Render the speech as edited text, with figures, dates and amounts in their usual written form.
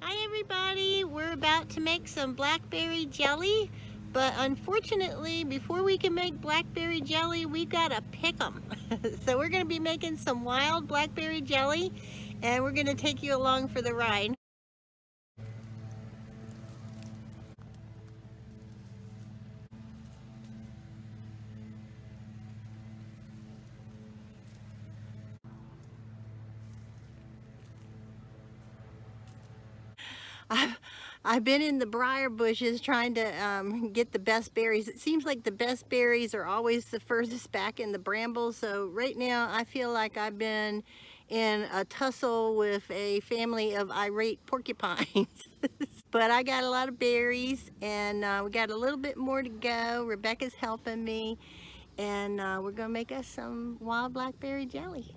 Hi everybody, we're about to make some blackberry jelly, but unfortunately before we can make blackberry jelly we've got to pick them. So we're going to be making some wild blackberry jelly and we're going to take you along for the ride. I've, I've been in the briar bushes trying to get the best berries. It seems like the best berries are always the furthest back in the brambles. So right now I feel like I've been in a tussle with a family of irate porcupines. But I got a lot of berries and we got a little bit more to go. Rebecca's helping me and we're gonna make us some wild blackberry jelly.